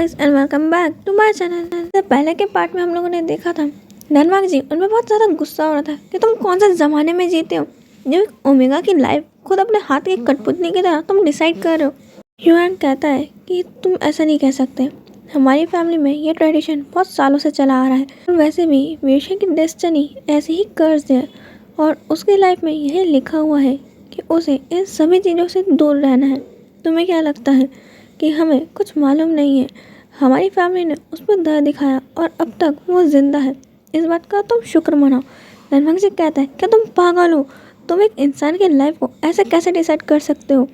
Guys and welcome back to my channel. तो पहले के पार्ट में हम लोगों ने देखा था धनवाग जी उनमें बहुत ज़्यादा गुस्सा हो रहा था कि तुम कौन से ज़माने में जीते हो जो ओमेगा की लाइफ खुद अपने हाथ की कठपुतली की तरह तुम डिसाइड कर रहे हो। ह्यूआन कहता है कि तुम ऐसा नहीं कह सकते, हमारी फैमिली में ये ट्रेडिशन बहुत सालों से चला आ रहा है और वैसे भी वेश्या की डेस्टिनी ऐसे ही कर्ज है और उसकी लाइफ में यही लिखा हुआ है कि उसे इन सभी चीज़ों से दूर रहना है। तुम्हें क्या लगता है कि हमें कुछ मालूम नहीं है? हमारी फैमिली ने उस पर दया दिखाया और अब तक वो जिंदा है, इस बात का तुम शुक्र मनाओ। धनवाग जी कहता है क्या तुम पागल हो? तुम एक इंसान की लाइफ को ऐसे कैसे डिसाइड कर सकते हो?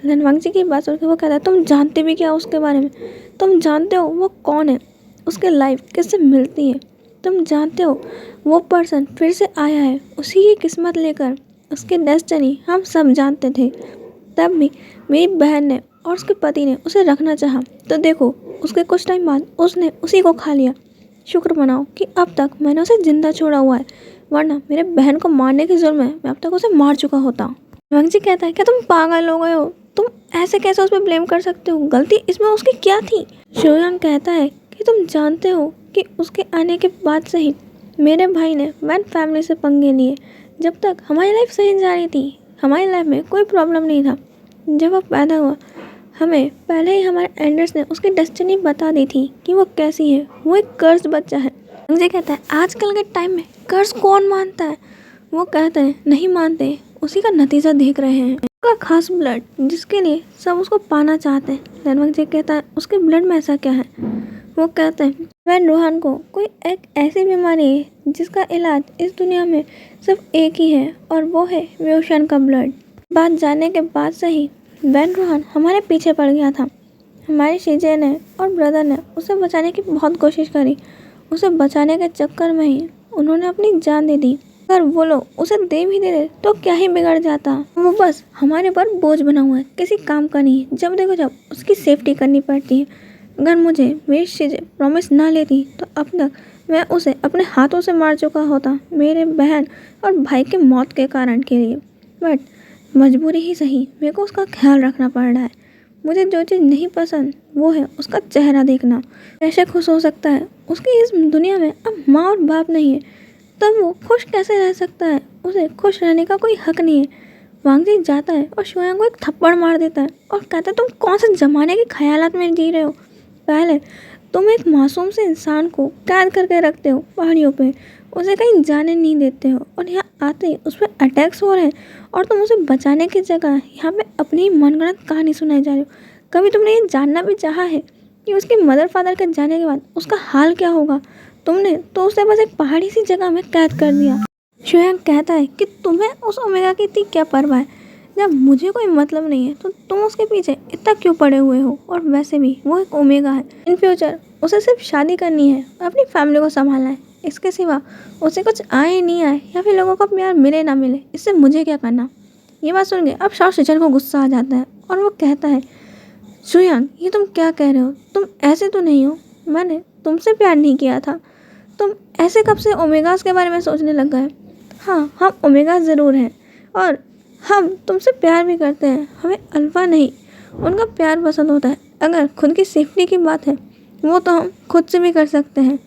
धनवाग जी की बात सुनकर वो कहता है तुम जानते भी क्या उसके बारे में? तुम जानते हो वो कौन है, उसकी लाइफ किससे मिलती है? तुम जानते हो वो पर्सन फिर से आया है उसी की किस्मत लेकर, उसकी डेस्टिनी हम सब जानते थे। तब भी मेरी बहन ने और उसके पति ने उसे रखना चाहा, तो देखो उसके कुछ टाइम बाद उसने उसी को खा लिया। शुक्र मनाओ कि अब तक मैंने उसे जिंदा छोड़ा हुआ है, वरना मेरे बहन को मारने के जुर्म में मैं अब तक उसे मार चुका होता। धनवाग जी कहता है क्या तुम पागल हो गए हो? तुम ऐसे कैसे उस पर ब्लेम कर सकते हो? गलती इसमें उसकी क्या थी? शोयांग कहता है कि तुम जानते हो कि उसके आने के बाद से ही मेरे भाई ने वैन फैमिली से पंगे लिए। जब तक हमारी लाइफ सही जा रही थी, हमारी लाइफ में कोई प्रॉब्लम नहीं था। जब वो पैदा हुआ हमें पहले ही हमारे एल्डर्स ने उसकी डेस्टिनी बता दी थी कि वो कैसी है, वो एक कर्ज बच्चा है। मुझे कहता है आजकल के टाइम में कर्ज कौन मानता है? वो कहते हैं नहीं मानते, उसी का नतीजा देख रहे हैं। उसका खास ब्लड जिसके लिए सब उसको पाना चाहते हैं। धनवाग जी कहता है उसके ब्लड में ऐसा क्या है? वो कहते हैं वैन रोहान को कोई एक ऐसी बीमारी है जिसका इलाज इस दुनिया में सिर्फ एक ही है और वो है वेओशन का ब्लड। बात जानने के बाद से ही वैन रोहान हमारे पीछे पड़ गया था। हमारी शीजे ने और ब्रदर ने उसे बचाने की बहुत कोशिश करी। उसे बचाने के चक्कर में ही उन्होंने अपनी जान दे दी। अगर वो लोग उसे दे भी दे तो क्या ही बिगड़ जाता? वो बस हमारे ऊपर बोझ बना हुआ है, किसी काम का नहीं है। जब देखो जब उसकी सेफ्टी करनी पड़ती है। अगर मुझे मेरी शीजे प्रॉमिस ना लेती तो अब तक मैं उसे अपने हाथों से मार चुका होता, मेरे बहन और भाई के मौत के कारण के लिए। बट मजबूरी ही सही, मेरे को उसका ख्याल रखना पड़ रहा है। मुझे जो चीज़ नहीं पसंद वो है उसका चेहरा देखना। कैसे खुश हो सकता है? उसकी इस दुनिया में अब माँ और बाप नहीं है, तब वो खुश कैसे रह सकता है? उसे खुश रहने का कोई हक नहीं है। वांग जी जाता है और शोयांग को एक थप्पड़ मार देता है और कहता है तुम कौन से ज़माने के ख्यालात में जी रहे हो? पहले तुम एक मासूम से इंसान को कैद करके रखते हो पहाड़ियों पे, उसे कहीं जाने नहीं देते हो और यहाँ आते ही उस पर अटैक्स हो रहे हैं और तुम उसे बचाने की जगह यहाँ पे अपनी ही मनगढ़ंत कहानी सुनाई जा रही हो। कभी तुमने ये जानना भी चाहा है कि उसके मदर फादर के जाने के बाद उसका हाल क्या होगा? तुमने तो उसे बस एक पहाड़ी सी जगह में कैद कर दिया। शोयांग कहता है कि तुम्हें उस ओमेगा की इतनी क्या परवाह है? जब मुझे कोई मतलब नहीं है तो तुम उसके पीछे इतना क्यों पड़े हुए हो? और वैसे भी वो एक ओमेगा है। इन फ्यूचर उसे सिर्फ शादी करनी है और अपनी फैमिली को संभालना है। इसके सिवा उसे कुछ आए नहीं आए या फिर लोगों का प्यार मिले ना मिले, इससे मुझे क्या करना? ये बात सुन के अब शाओ शिचर को गुस्सा आ जाता है और वो कहता है शोयांग ये तुम क्या कह रहे हो? तुम ऐसे तो नहीं हो, मैंने तुमसे प्यार नहीं किया था। तुम ऐसे कब से ओमेगास के बारे में सोचने लग गए? हाँ, हम ओमेगा ज़रूर हैं और हम तुमसे प्यार भी करते हैं। हमें अल्फा नहीं उनका प्यार पसंद होता है। अगर खुद की सेफ्टी की बात है वो तो हम खुद से भी कर सकते हैं।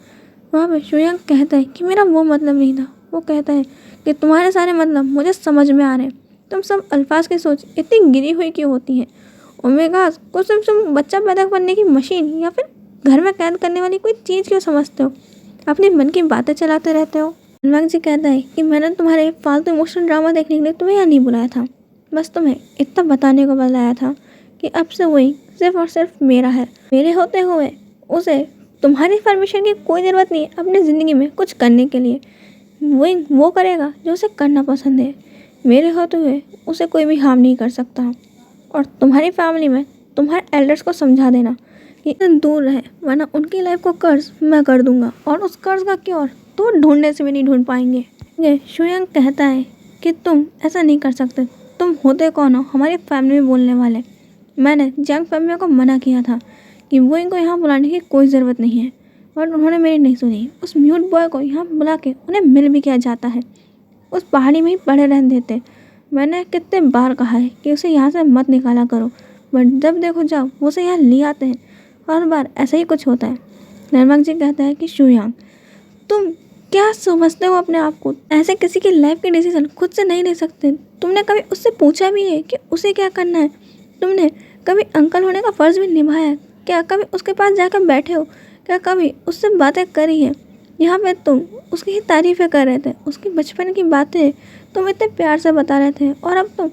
वहाँ पे शोयांग कहता है कि मेरा वो मतलब नहीं था। वो कहता है कि तुम्हारे सारे मतलब मुझे समझ में आ रहे हैं। तुम सब अल्फाज की सोच इतनी गिरी हुई क्यों होती है? ओमेगास को सिर्फ तुम बच्चा पैदा करने की मशीन या फिर घर में कैद करने वाली कोई चीज़ क्यों समझते हो? अपने मन की बातें चलाते रहते हो। धनवाग जी कहता है कि मैंने तुम्हारे फालतू इमोशनल ड्रामा देखने के लिए तुम्हें यहाँ नहीं बुलाया था, बस तुम्हें इतना बताने को बुलाया था कि अब से वही सिर्फ और सिर्फ मेरा है। मेरे होते हुए उसे तुम्हारी परमिशन की कोई ज़रूरत नहीं है अपनी ज़िंदगी में कुछ करने के लिए। वही वो करेगा जो उसे करना पसंद है। मेरे होते हुए उसे कोई भी हार्म नहीं कर सकता। और तुम्हारी फैमिली में तुम्हारे एल्डर्स को समझा देना कि दूर रहे, वरना उनकी लाइफ को कर्ज मैं कर दूंगा और उस कर्ज का क्योर तो ढूंढने से भी नहीं ढूंढ पाएंगे। ये शोयांग कहता है कि तुम ऐसा नहीं कर सकते। तुम होते कौन हो हमारी फैमिली में बोलने वाले? मैंने जंग फैमिली को मना किया था कि वो इनको यहाँ बुलाने की कोई ज़रूरत नहीं है और उन्होंने मेरी नहीं सुनी। उस म्यूट बॉय को यहाँ बुला के उन्हें मिल भी किया जाता है, उस पहाड़ी में ही पड़े रहने देते। मैंने कितने बार कहा है कि उसे यहाँ से मत निकाला करो, बट जब देखो जब उसे यहाँ ले आते हैं हर बार ऐसा ही कुछ होता है। नरमक जी कहता है कि शुयांग, तुम क्या समझते हो अपने आप को? ऐसे किसी की लाइफ के डिसीजन खुद से नहीं ले सकते। तुमने कभी उससे पूछा भी है कि उसे क्या करना है? तुमने कभी अंकल होने का फर्ज भी निभाया है? क्या कभी उसके पास जाकर बैठे हो? क्या कभी उससे बातें करी है? यहाँ पे तुम उसकी ही तारीफ़ें कर रहे थे, उसकी बचपन की बातें तुम इतने प्यार से बता रहे थे, और अब तुम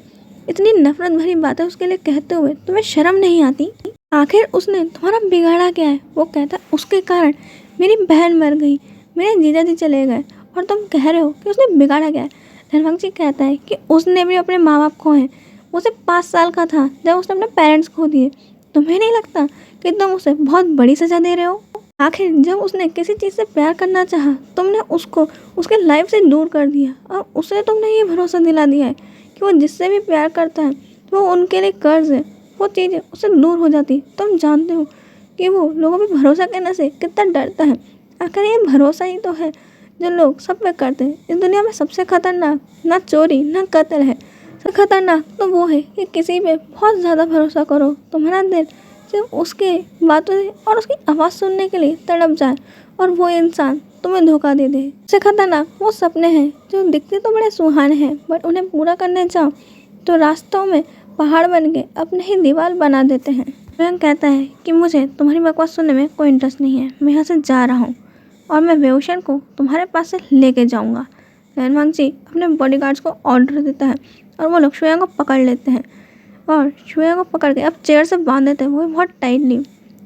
इतनी नफरत भरी बातें उसके लिए कहते हुए तुम्हें शर्म नहीं आती? आखिर उसने तुम्हारा बिगाड़ा क्या है? वो कहता है उसके कारण मेरी बहन मर गई, मेरे जीजा जी चले गए, और तुम कह रहे हो कि उसने बिगाड़ा क्या है? धनवंत जी कहता है कि उसने भी अपने माँ बाप खोए। वो सिर्फ 5 साल का था जब उसने अपने पेरेंट्स खो दिए। तुम्हें नहीं लगता कि तुम उसे बहुत बड़ी सजा दे रहे हो? आखिर जब उसने किसी चीज़ से प्यार करना चाहा, तुमने उसको उसके लाइफ से दूर कर दिया, और उसे तुमने ये भरोसा दिला दिया है कि वो जिससे भी प्यार करता है वो उनके लिए कर्ज है, वो चीज़ें उससे दूर हो जाती। तुम जानते हो कि वो लोगों पे भरोसा करने से कितना डरता है। आखिर ये भरोसा ही तो है जो लोग सब पे करते हैं। इस दुनिया में सबसे खतरनाक ना चोरी ना कत्ल है, सबसे खतरनाक तो वो है कि किसी पे बहुत ज़्यादा भरोसा करो, तुम्हारा दिल सिर्फ उसके बातों से और उसकी आवाज़ सुनने के लिए तड़प जाए, और वो इंसान तुम्हें धोखा दे दे। सबसे खतरनाक वो सपने हैं जो दिखते तो बड़े सुहाने हैं, बट उन्हें पूरा करने जाओ तो रास्तों में पहाड़ बन के अपने ही दीवार बना देते हैं। स्वयं कहता है कि मुझे तुम्हारी बकवास सुनने में कोई इंटरेस्ट नहीं है, मैं यहाँ से जा रहा हूँ, और मैं वेउशन को तुम्हारे पास से लेके जाऊँगा। रनवांग जी अपने बॉडीगार्ड्स को ऑर्डर देता है, और वो लोग श्वेया को पकड़ लेते हैं, और श्वेया को पकड़ के अब चेयर से बांध देते हैं, वो भी बहुत टाइटली।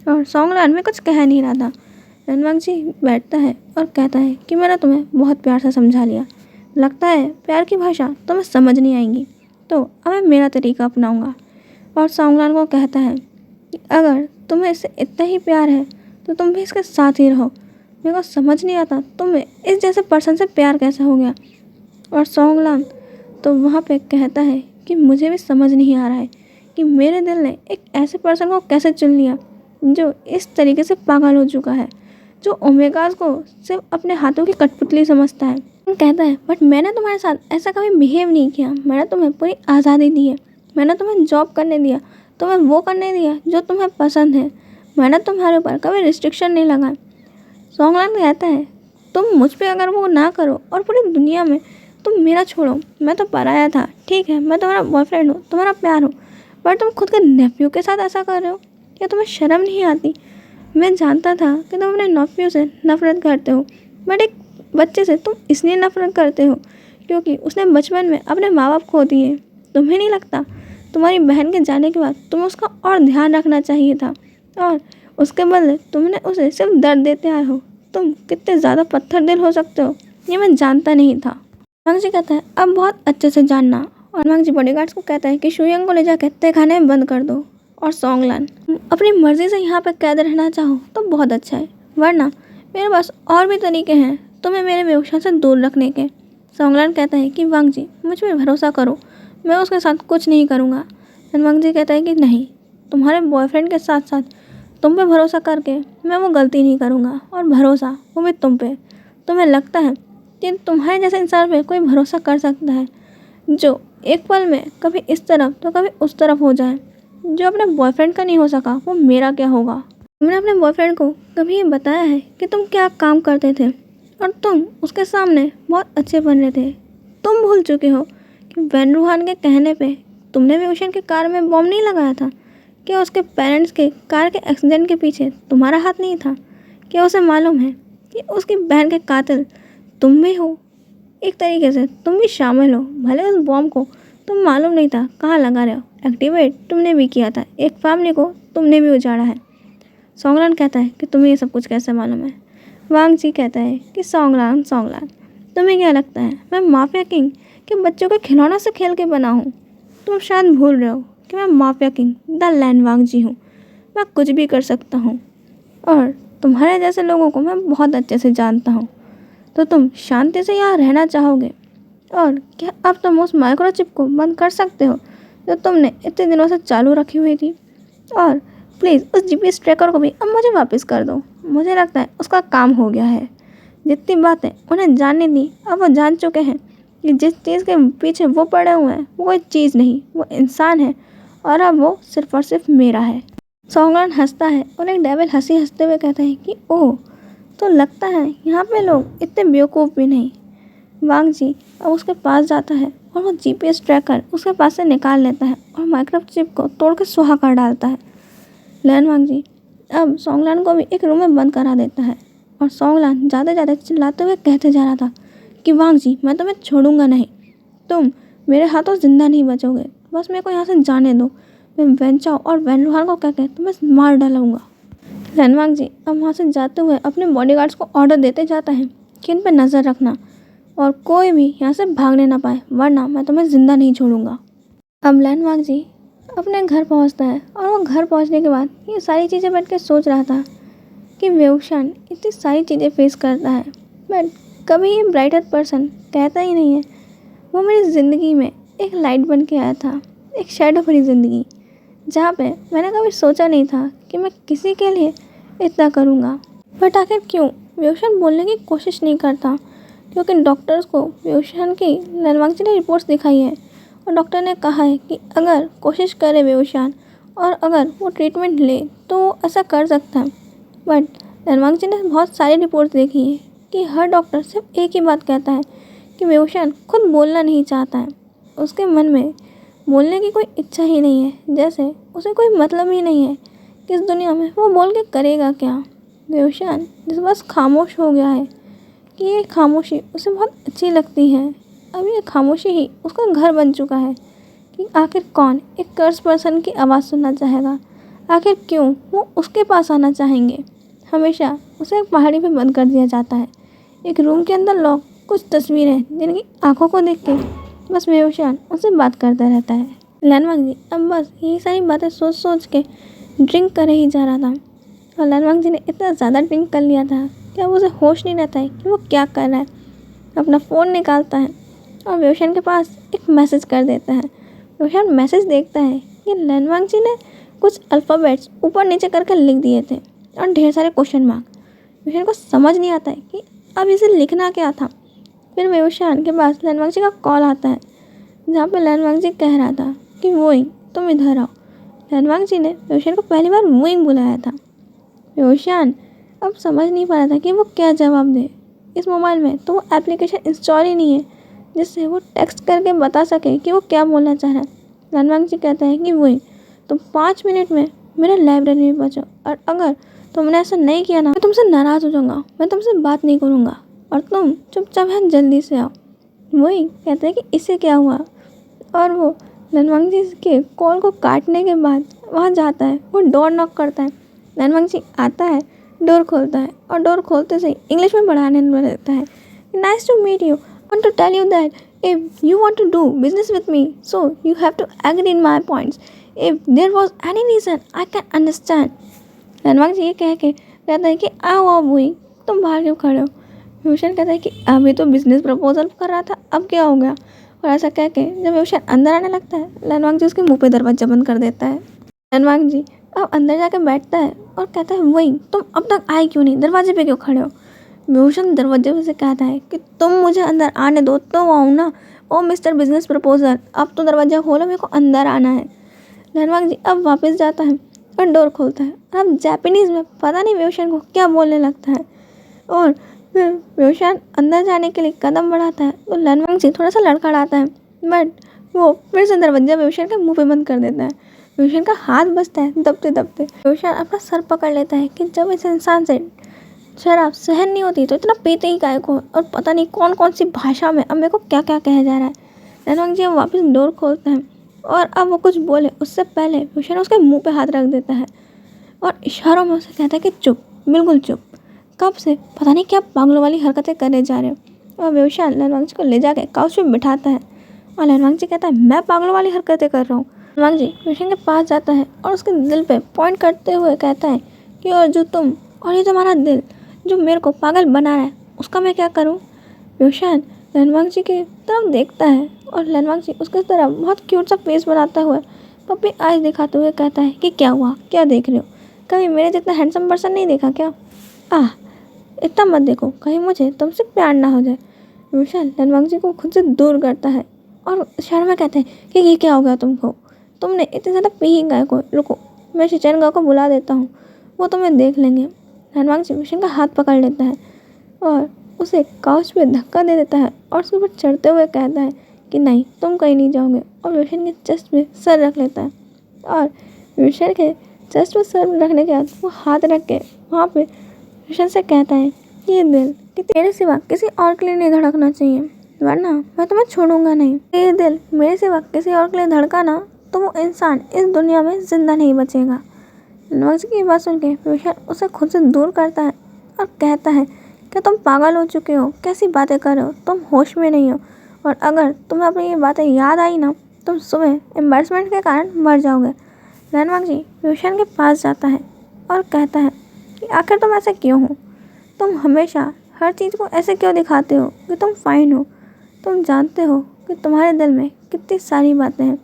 और सॉन्गलान में कुछ कह नहीं रहा था। रनवांग जी बैठता है और कहता है कि मैंने तुम्हें बहुत प्यार से समझा लिया, लगता है प्यार की भाषा तुम्हें समझ नहीं आएंगी, तो अब मैं मेरा तरीका अपनाऊंगा। और सॉन्गलान को कहता है कि अगर तुम्हें इससे इतना ही प्यार है तो तुम भी इसके साथ ही रहो। मेरे को समझ नहीं आता तुम्हें इस जैसे पर्सन से प्यार कैसे हो गया। और सॉन्गलान तो वहाँ पे कहता है कि मुझे भी समझ नहीं आ रहा है कि मेरे दिल ने एक ऐसे पर्सन को कैसे चुन लिया जो इस तरीके से पागल हो चुका है, जो ओमेगास को सिर्फ अपने हाथों की कठपुतली समझता है। कहता है बट मैंने तुम्हारे साथ ऐसा कभी बिहेव नहीं किया, मैंने तुम्हें पूरी आज़ादी दी है, मैंने तुम्हें जॉब करने दिया, तुम्हें वो करने दिया जो तुम्हें पसंद है, मैंने तुम्हारे ऊपर कभी रिस्ट्रिक्शन नहीं लगाया। सॉन्गलान कहता है तुम मुझ पे अगर वो ना करो और पूरी दुनिया में तुम मेरा छोड़ो, मैं तो पराया था, ठीक है, मैं तुम्हारा बॉयफ्रेंड हूँ, तुम्हारा प्यार हूँ, पर तुम खुद के नेफ्यू के साथ ऐसा कर रहे हो, क्या तुम्हें शर्म नहीं आती? मैं जानता था कि तुम अपने नेफ्यू से नफरत करते हो, बट एक बच्चे से तुम इसलिए नफरत करते हो क्योंकि उसने बचपन में अपने माँ बाप खो दिए। तुम्हें नहीं लगता तुम्हारी बहन के जाने के बाद तुम्हें उसका और ध्यान रखना चाहिए था, और उसके बदले तुमने उसे सिर्फ दर्द देते आए हो। तुम कितने ज़्यादा पत्थर दिल हो सकते हो ये मैं जानता नहीं था। मांग जी कहता है अब बहुत अच्छे से जानना, और मांग जी बॉडीगार्ड्स को कहता है कि शुयांग को ले जाकर तहखाने में बंद कर दो। और सॉन्गलान अपनी मर्जी से यहाँ पर कैद रहना चाहो तो बहुत अच्छा है, वरना मेरे पास और भी तरीके हैं तुम्हें मेरे व्यवसाय से दूर रखने के। सॉन्गलान कहता है कि वांग जी मुझ पर भरोसा करो, मैं उसके साथ कुछ नहीं करूँगा। वांग जी कहता है कि नहीं, तुम्हारे बॉयफ्रेंड के साथ साथ तुम पे भरोसा करके मैं वो गलती नहीं करूँगा, और भरोसा वो भी तुम पे। तुम्हें लगता है कि तुम्हारे जैसे इंसान पे कोई भरोसा कर सकता है जो एक पल में कभी इस तरफ तो कभी उस तरफ हो जाए? जो अपने बॉयफ्रेंड का नहीं हो सका वो मेरा क्या होगा? तुमने अपने बॉयफ्रेंड को कभी ये बताया है कि तुम क्या काम करते थे, और तुम उसके सामने बहुत अच्छे बन रहे थे? तुम भूल चुके हो कि वैन रूहान के कहने पे तुमने भी ओशन के कार में बॉम्ब नहीं लगाया था? क्या उसके पेरेंट्स के कार के एक्सीडेंट के पीछे तुम्हारा हाथ नहीं था? क्या उसे मालूम है कि उसकी बहन के कातिल तुम भी हो? एक तरीके से तुम भी शामिल हो, भले उस बॉम्ब को तुम मालूम नहीं था कहाँ लगा रहे हो, एक्टिवेट तुमने भी किया था, एक फैमिली को तुमने भी उजाड़ा है। सॉन्गलान कहता है कि तुम्हें ये सब कुछ कैसे मालूम है? वांग जी कहता है कि सॉन्गलान तुम्हें क्या लगता है मैं माफिया किंग के बच्चों के खिलौना से खेल के बना हूँ? तुम शायद भूल रहे हो कि मैं माफिया किंग द लैन वांग जी हूँ, मैं कुछ भी कर सकता हूँ, और तुम्हारे जैसे लोगों को मैं बहुत अच्छे से जानता हूँ। तो तुम शांति से यहाँ रहना चाहोगे? और क्या अब तुम उस माइक्रोचिप को बंद कर सकते हो जो तुमने इतने दिनों से चालू रखी हुई थी? और प्लीज़ उस जीपीएस ट्रैकर को भी अब मुझे वापस कर दो, मुझे लगता है उसका काम हो गया है। जितनी बातें उन्हें जाननी थी अब वो जान चुके हैं कि जिस चीज़ के पीछे वो पड़े हुए हैं वो कोई चीज़ नहीं, वो इंसान है, और अब वो सिर्फ और सिर्फ मेरा है। सोंगलान हंसता है और एक डेविल हंसते हुए कहता है कि ओह, तो लगता है यहाँ पे लोग इतने बेवकूफ़ भी नहीं। वांग जी अब उसके पास जाता है और वो जीपीएस ट्रैकर उसके पास से निकाल लेता है और माइक्रोचिप चिप को तोड़ के सुहा कर डालता है। लैन वांग जी अब सोंगलान को भी एक रूम में बंद करा देता है और सोंगलान ज़्यादा चिल्लाते हुए कहते जा रहा था कि वांग जी, मैं तुम्हें छोड़ूंगा नहीं, तुम मेरे हाथों जिंदा नहीं बचोगे, बस मेरे को यहाँ से जाने दो, मैं वेंचाओ और वैनलुहान को कहकर तुम्हें मार डालूंगा। लैन वांग जी अब वहाँ से जाते हुए अपने बॉडीगार्ड्स को ऑर्डर देते जाता है कि इन पर नज़र रखना और कोई भी यहाँ से भागने ना पाए, वरना मैं तुम्हें ज़िंदा नहीं छोड़ूंगा। अब लैन वांग जी अपने घर पहुँचता है और वो घर पहुँचने के बाद ये सारी चीज़ें बैठ के सोच रहा था कि वेउशान इतनी सारी चीज़ें फेस करता है, बट कभी ये ब्राइटर पर्सन कहता ही नहीं है। वो मेरी ज़िंदगी में एक लाइट बन के आया था, एक शैडो भरी ज़िंदगी, जहाँ पे मैंने कभी सोचा नहीं था कि मैं किसी के लिए इतना करूँगा। बट आखिर क्यों वेउशान बोलने की कोशिश नहीं करता, क्योंकि डॉक्टर्स को वेउशान की लैन वांग जी ने रिपोर्ट्स दिखाई है और डॉक्टर ने कहा है कि अगर कोशिश करे वेउशान और अगर वो ट्रीटमेंट ले तो वो ऐसा कर सकता है। बट लैन वांग जी ने बहुत सारी रिपोर्ट्स देखी है कि हर डॉक्टर सिर्फ एक ही बात कहता है कि वेउशान खुद बोलना नहीं चाहता है, उसके मन में बोलने की कोई इच्छा ही नहीं है, जैसे उसे कोई मतलब ही नहीं है कि इस दुनिया में वो बोल के करेगा क्या। वेउशान जिस बस खामोश हो गया है कि ये खामोशी उसे बहुत अच्छी लगती है। अब ये खामोशी ही उसका घर बन चुका है कि आखिर कौन एक कर्स पर्सन की आवाज़ सुनना चाहेगा, आखिर क्यों वो उसके पास आना चाहेंगे। हमेशा उसे एक पहाड़ी पे बंद कर दिया जाता है, एक रूम के अंदर लॉक, कुछ तस्वीरें जिनकी आंखों को देख के बस वेउशान उससे बात करता रहता है। लैन वांग जी अब बस यही सारी बातें सोच के ड्रिंक कर ही जा रहा था और लैन वांग जी ने इतना ज़्यादा ड्रिंक कर लिया था कि अब उसे होश नहीं रहता है कि वो क्या कर रहा है। अपना फ़ोन निकालता है और वेउशान के पास एक मैसेज कर देता है। वेउशान मैसेज देखता है कि लैन वांग जी ने कुछ अल्फ़ाबेट्स ऊपर नीचे करके लिख दिए थे और ढेर सारे क्वेश्चन मार्क। वेउशान को समझ नहीं आता है कि अब इसे लिखना क्या था। फिर वेउशान के पास लैन वांग जी का कॉल आता है, जहाँ पे लैन वांग जी कह रहा था कि वोइंग, तुम इधर आओ। लैन वांग जी ने वेउशान को पहली बार वोइंग बुलाया था। वेउशान अब समझ नहीं पा रहा था कि वो क्या जवाब दे। इस मोबाइल में तो वो एप्लीकेशन इंस्टॉल ही नहीं है जिससे वो टेक्स्ट करके बता सके कि वो क्या बोलना चाह रहा है। लैन वांग जी कहता है कि वोइंग, तुम 5 मिनट में मेरे लाइब्रेरी में पहुँचो और अगर तुमने ऐसा नहीं किया ना, मैं तुमसे नाराज़ हो जाऊँगा, मैं तुमसे बात नहीं करूँगा और तुम चुपचाप यहाँ जल्दी से आओ। वही कहता है कि इससे क्या हुआ, और वो लैन वांग जी के कॉल को काटने के बाद वहाँ जाता है, वो डोर नॉक करता है। लैन वांग जी आता है, डोर खोलता है और डोर खोलते से इंग्लिश में बढ़ाने लगता है, nice to meet you, want to tell you that if you want to do business with me, so you have to agree in my points. If there was any reason, I can understand. लैन वांग जी ये कह के कहता है कि आओ आओ बुई, तुम बाहर क्यों खड़े हो। वेउशान कहता है कि अभी तो बिजनेस प्रपोजल कर रहा था, अब क्या हो गया। और ऐसा कह के जब वेउशान अंदर आने लगता है, लैन वांग जी उसके मुंह पे दरवाजा बंद कर देता है। लैन वांग जी अब अंदर जाके बैठता है और कहता है वही, तुम अब तक आए क्यों नहीं, दरवाजे पे क्यों खड़े हो। वेउशान दरवाजे से कहता है कि तुम मुझे अंदर आने दो तो आऊँ ना। ओ मिस्टर बिजनेस प्रपोजल, अब तो दरवाज़ा खोलो, मेरे को अंदर आना है। लैन वांग जी अब वापस जाता है और डोर खोलता है और अब जापानीज़ में पता नहीं वेउशान को क्या बोलने लगता है। और फिर वेउशान अंदर जाने के लिए कदम बढ़ाता है तो लैन वांग जी थोड़ा सा लड़खड़ाता है, बट वो फिर से दरवाजा वेउशान के मुँह पे बंद कर देता है। वेउशान का हाथ बचता है दबते दबते। वेउशान अपना सर पकड़ लेता है कि जब इस इंसान से शराब सहन नहीं होती तो इतना पीते ही काय को, और पता नहीं कौन कौन सी भाषा में अब मेरे को क्या क्या कहा जा रहा है। लैन वांग जी वापस डोर खोलते हैं और अब वो कुछ बोले उससे पहले वेउशान उसके मुंह पे हाथ रख देता है और इशारों में उसे कहता है कि चुप, बिल्कुल चुप, कब से पता नहीं क्या पागलों वाली हरकतें करने जा रहे हो। और वेउशान लैन वांग जी को ले जाके काउच पे बिठाता है और लैन वांग जी कहता है मैं पागलों वाली हरकतें कर रहा हूँ। लैन वांग जी वेउशान के पास जाता है और उसके दिल पे पॉइंट करते हुए कहता है कि और जो तुम और ये तुम्हारा दिल जो मेरे को पागल बना रहा है, उसका मैं क्या करूं। वेउशान लैन वांग जी की तरफ देखता है और लैन वांग जी उसके तरफ बहुत क्यूट सा फेस बनाता हुआ पप्पी आइज दिखाते हुए कहता है कि क्या हुआ, क्या देख रहे हो, कभी मेरे जितना हैंडसम पर्सन नहीं देखा क्या। इतना मत देखो, कहीं मुझे तुमसे प्यार ना हो जाए। वेउशान लैन वांग जी को खुद से दूर करता है और इशारों में कहते हैं कि ये क्या हो गया तुमको, तुमने इतने ज़्यादा पी ही गए को, रुको मैं शिचेनगा को बुला देता हूँ, वो तुम्हें देख लेंगे। धनवांग जी विशन का हाथ पकड़ लेता है और उसे काउच पे धक्का दे देता है और उसके ऊपर चढ़ते हुए कहता है कि नहीं, तुम कहीं नहीं जाओगे। और विशन के चेस्ट पे सर रख लेता है और विशन के चेस्ट पे सर रखने के बाद वो हाथ रख के वहाँ पे विशन से कहता है कि ये दिल कि तेरे सिवा किसी और के लिए नहीं धड़कना चाहिए, वरना मैं तुम्हें छोड़ूंगा नहीं। ये दिल मेरे सिवा किसी और के लिए धड़का ना तो वो इंसान इस दुनिया में जिंदा नहीं बचेगा। धनवांग जी की बात सुन के विशन उसे खुद से दूर करता है और कहता है कि तुम पागल हो चुके हो, कैसी बातें कर रहे हो, तुम होश में नहीं हो और अगर तुम्हें अपनी ये बातें याद आई ना तुम सुबह एम्बैरसमेंट के कारण मर जाओगे। धनवांग जी विशन के पास जाता है और कहता है कि आखिर तुम ऐसे क्यों हो, तुम हमेशा हर चीज़ को ऐसे क्यों दिखाते हो कि तुम फाइन हो। तुम जानते हो कि तुम्हारे दिल में कितनी सारी बातें हैं,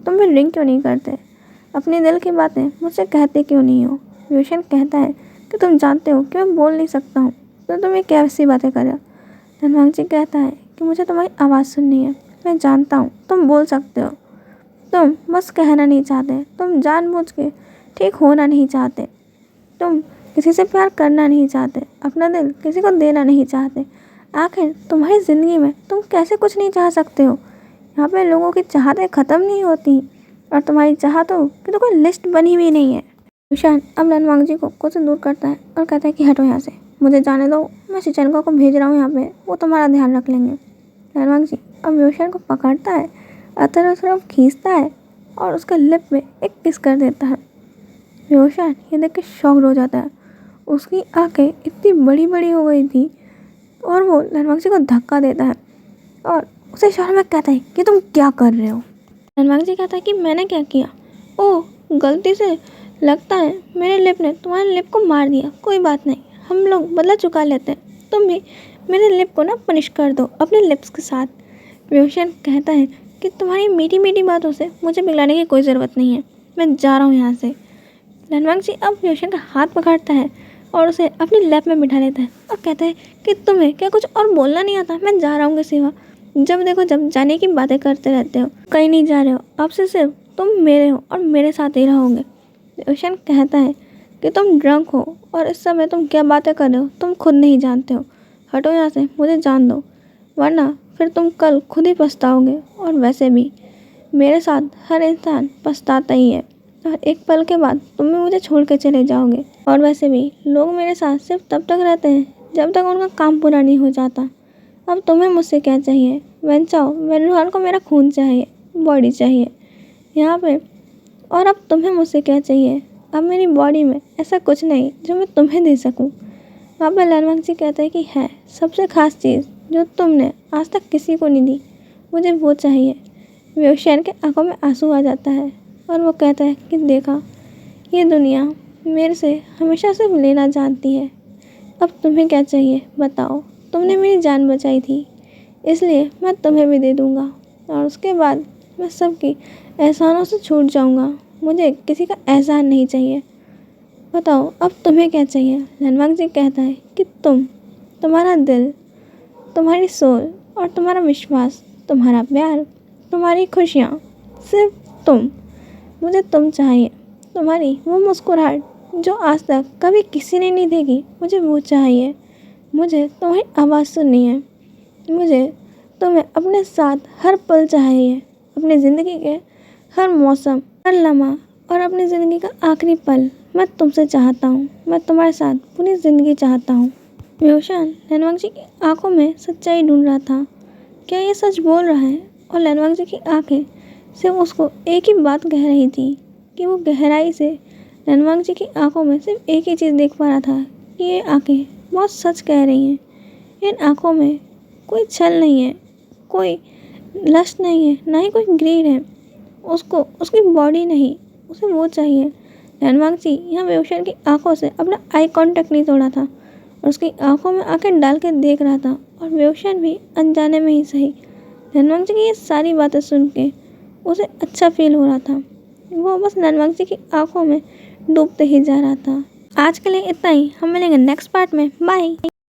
तुम भी ड्रिंक क्यों नहीं करते, अपने दिल की बातें मुझसे कहते क्यों नहीं हो। विशन कहता है कि तुम जानते हो कि मैं बोल नहीं सकता हूँ, तो तुम ये कैसी बातें कर रहे हो। धनवांग जी कहता है कि मुझे तुम्हारी आवाज़ सुननी है, मैं जानता हूँ तुम बोल सकते हो, तुम बस कहना नहीं चाहते, तुम जानबूझ के ठीक होना नहीं चाहते, तुम किसी से प्यार करना नहीं चाहते, अपना दिल किसी को देना नहीं चाहते। आखिर तुम्हारी ज़िंदगी में तुम कैसे कुछ नहीं चाह सकते हो। यहाँ पे लोगों की चाहतें ख़त्म नहीं होती और तुम्हारी चाहतों की तो कोई लिस्ट बनी हुई नहीं है। विशान अब धनवांग जी को खुद से दूर करता है और कहता है कि हटो यहाँ से, मुझे जाने दो, मैं शिचेनगा को भेज रहा हूँ यहाँ पे, वो तुम्हारा ध्यान रख लेंगे। धनवांग जी अब विशान को पकड़ता है और तरफ खींचता है और उसके लिप पे एक किस कर देता है। विशान ये देख के शॉक्ड हो जाता है, उसकी आंखें इतनी बड़ी बड़ी हो गई थी और वो धनवांग जी को धक्का देता है और उसे इशारे में कहता है कि तुम क्या कर रहे हो। धनवांग जी कहता है कि मैंने क्या किया, ओह गलती से लगता है मेरे लिप ने तुम्हारे लिप को मार दिया, कोई बात नहीं, हम लोग बदला चुका लेते हैं, तुम भी मेरे लिप को ना पनिश कर दो अपने लिप्स के साथ। विशान कहता है कि तुम्हारी मीठी मीठी बातों से मुझे पिघलाने की कोई ज़रूरत नहीं है, मैं जा रहा हूँ यहाँ से। धनवांग जी अब विशान का हाथ पकड़ता है और उसे अपनी लैप में बिठा लेता है और कहता है कि तुम्हें क्या कुछ और बोलना नहीं आता, मैं जा रहा हूँ सिवा, जब देखो जब जाने की बातें करते रहते हो, कहीं नहीं जा रहे हो, अब से सिर्फ तुम मेरे हो और मेरे साथ ही रहोगे। विशान कहता है कि तुम ड्रंक हो और इस समय तुम क्या बातें कर रहे हो तुम खुद नहीं जानते हो, हटो यहाँ से, मुझे जान दो, वरना फिर तुम कल खुद ही पछताओगे। और वैसे भी मेरे साथ हर इंसान पछताता ही है और एक पल के बाद तुम भी मुझे छोड़ के चले जाओगे। और वैसे भी लोग मेरे साथ सिर्फ तब तक रहते हैं जब तक उनका काम पूरा नहीं हो जाता। अब तुम्हें मुझसे क्या चाहिए, वैन चाओ वैन को मेरा खून चाहिए, बॉडी चाहिए यहाँ पे, और अब तुम्हें मुझसे क्या चाहिए, अब मेरी बॉडी में ऐसा कुछ नहीं जो मैं तुम्हें दे सकूँ। वहाँ पर धनवांग जी कहता है कि है सबसे ख़ास चीज़ जो तुमने आज तक किसी को नहीं दी, मुझे वो चाहिए। विशान के आंखों में आंसू आ जाता है और वो कहता है कि देखा, ये दुनिया मेरे से हमेशा सिर्फ लेना जानती है, अब तुम्हें क्या चाहिए बताओ, तुमने मेरी जान बचाई थी इसलिए मैं तुम्हें भी दे दूँगा और उसके बाद मैं सबकी एहसानों से छूट जाऊँगा, मुझे किसी का एहसान नहीं चाहिए, बताओ अब तुम्हें क्या चाहिए। धनवांग जी कहता है कि तुम्हारा दिल, तुम्हारी सोल और तुम्हारा विश्वास, तुम्हारा प्यार, तुम्हारी खुशियाँ, सिर्फ तुम, मुझे तुम चाहिए, तुम्हारी वो मुस्कुराहट जो आज तक कभी किसी ने नहीं देखी, मुझे वो चाहिए, मुझे तुम्हारी आवाज़ सुननी है, मुझे तुम्हें अपने साथ हर पल चाहिए, अपनी ज़िंदगी के हर मौसम, हर लम्हा और अपनी ज़िंदगी का आखिरी पल मैं तुमसे चाहता हूँ, मैं तुम्हारे साथ पूरी ज़िंदगी चाहता हूँ। विशान धनवांग जी की आंखों में सच्चाई ढूंढ रहा था, क्या ये सच बोल रहा है। और धनवांग जी की आंखें सिर्फ उसको एक ही बात कह रही थी कि वो गहराई से धनवांग जी की आंखों में सिर्फ एक ही चीज़ देख पा रहा था कि ये आंखें बहुत सच कह रही हैं, इन आंखों में कोई छल नहीं है, कोई लस्ट नहीं है, ना ही कोई ग्रीड है, उसको उसकी बॉडी नहीं, उसे वो चाहिए। धनवांग जी यहाँ विशान की आंखों से अपना आई कांटेक्ट नहीं तोड़ा था और उसकी आंखों में आंखें डाल के देख रहा था और विशान भी अनजाने में ही सही धनवांग जी की ये सारी बातें सुन के उसे अच्छा फील हो रहा था, वो बस धनवांग जी की आंखों में डूबते ही जा रहा था। आज के लिए इतना ही, हम मिलेंगे नेक्स्ट पार्ट में, बाय।